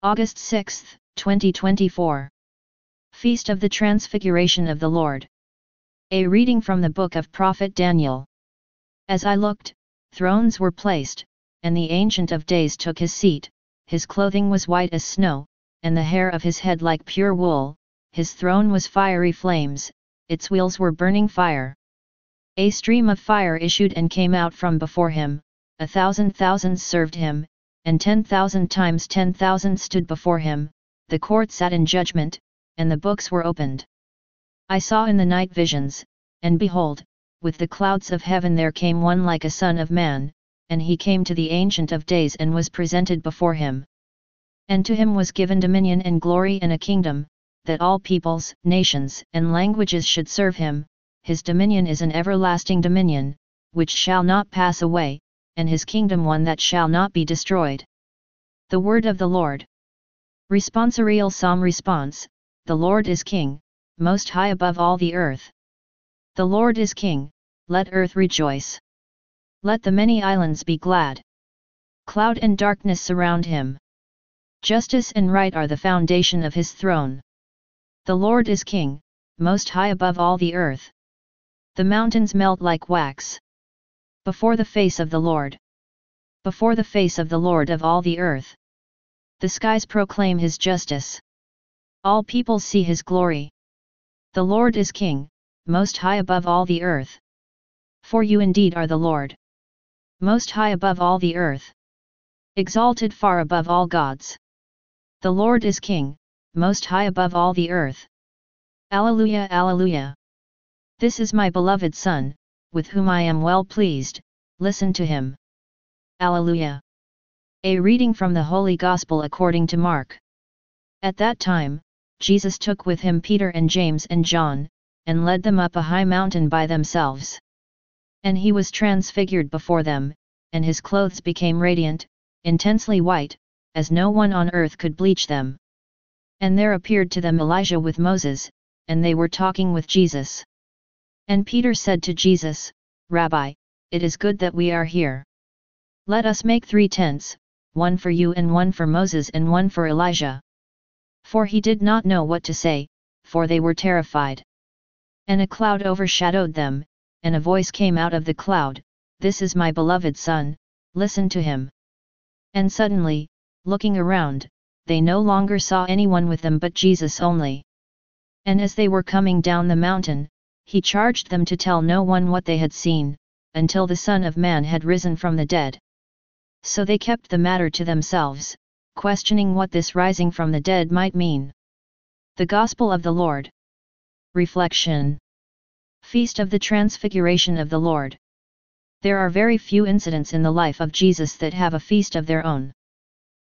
August 6, 2024. Feast of the Transfiguration of the Lord. A reading from the book of Prophet Daniel. As I looked, thrones were placed, and the Ancient of Days took his seat. His clothing was white as snow, and the hair of his head like pure wool. His throne was fiery flames, its wheels were burning fire. A stream of fire issued and came out from before him, 1,000 thousands served him, and 10,000 times 10,000 stood before him. The court sat in judgment, and the books were opened. I saw in the night visions, and behold, with the clouds of heaven there came one like a son of man, and he came to the Ancient of Days and was presented before him. And to him was given dominion and glory and a kingdom, that all peoples, nations, and languages should serve him. His dominion is an everlasting dominion, which shall not pass away, and his kingdom one that shall not be destroyed. The word of the Lord. Responsorial Psalm Response. The Lord is King, most high above all the earth. The Lord is King, let earth rejoice. Let the many islands be glad. Cloud and darkness surround him. Justice and right are the foundation of his throne. The Lord is King, most high above all the earth. The mountains melt like wax before the face of the Lord. Before the face of the Lord of all the earth. The skies proclaim his justice. All peoples see his glory. The Lord is King, most high above all the earth. For you indeed are the Lord, most high above all the earth, exalted far above all gods. The Lord is King, most high above all the earth. Alleluia, alleluia. This is my beloved Son, with whom I am well pleased, listen to him. Alleluia. A reading from the Holy Gospel according to Mark. At that time, Jesus took with him Peter and James and John, and led them up a high mountain by themselves. And he was transfigured before them, and his clothes became radiant, intensely white, as no one on earth could bleach them. And there appeared to them Elijah with Moses, and they were talking with Jesus. And Peter said to Jesus, Rabbi, it is good that we are here. Let us make 3 tents, one for you and one for Moses and one for Elijah. For he did not know what to say, for they were terrified. And a cloud overshadowed them, and a voice came out of the cloud, This is my beloved Son, listen to him. And suddenly, looking around, they no longer saw anyone with them but Jesus only. And as they were coming down the mountain, he charged them to tell no one what they had seen, until the Son of Man had risen from the dead. So they kept the matter to themselves, questioning what this rising from the dead might mean. The Gospel of the Lord. Reflection. Feast of the Transfiguration of the Lord. There are very few incidents in the life of Jesus that have a feast of their own.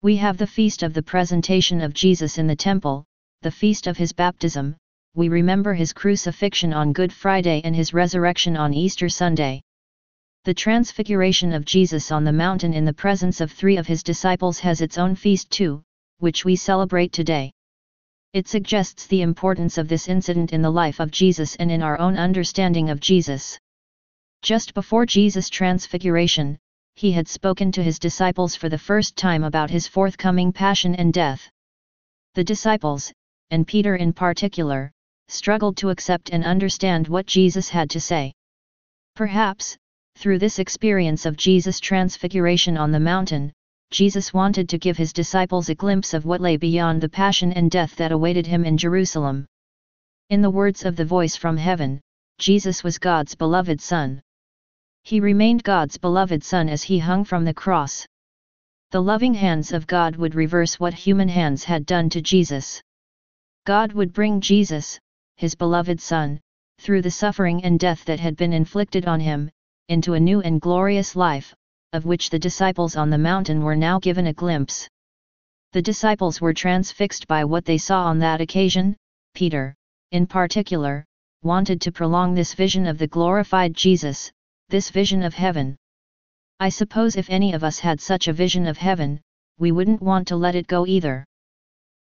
We have the feast of the presentation of Jesus in the temple, the feast of his baptism. We remember his crucifixion on Good Friday and his resurrection on Easter Sunday. The transfiguration of Jesus on the mountain in the presence of 3 of his disciples has its own feast too, which we celebrate today. It suggests the importance of this incident in the life of Jesus and in our own understanding of Jesus. Just before Jesus' transfiguration, he had spoken to his disciples for the first time about his forthcoming passion and death. The disciples, and Peter in particular, struggled to accept and understand what Jesus had to say. Perhaps, through this experience of Jesus' transfiguration on the mountain, Jesus wanted to give his disciples a glimpse of what lay beyond the passion and death that awaited him in Jerusalem. In the words of the voice from heaven, Jesus was God's beloved Son. He remained God's beloved Son as he hung from the cross. The loving hands of God would reverse what human hands had done to Jesus. God would bring Jesus, his beloved Son, through the suffering and death that had been inflicted on him, into a new and glorious life, of which the disciples on the mountain were now given a glimpse. The disciples were transfixed by what they saw on that occasion. Peter, in particular, wanted to prolong this vision of the glorified Jesus, this vision of heaven. I suppose if any of us had such a vision of heaven, we wouldn't want to let it go either.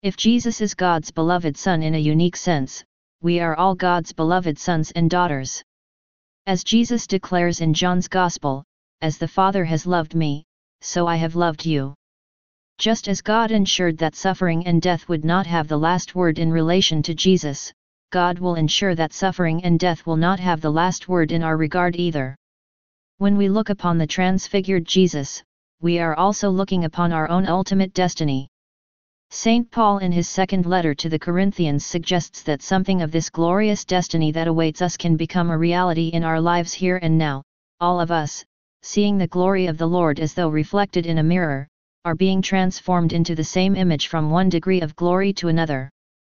If Jesus is God's beloved Son in a unique sense, we are all God's beloved sons and daughters. As Jesus declares in John's Gospel, as the Father has loved me, so I have loved you. Just as God ensured that suffering and death would not have the last word in relation to Jesus, God will ensure that suffering and death will not have the last word in our regard either. When we look upon the transfigured Jesus, we are also looking upon our own ultimate destiny. St. Paul in his second letter to the Corinthians suggests that something of this glorious destiny that awaits us can become a reality in our lives here and now. All of us, seeing the glory of the Lord as though reflected in a mirror, are being transformed into the same image from one degree of glory to another.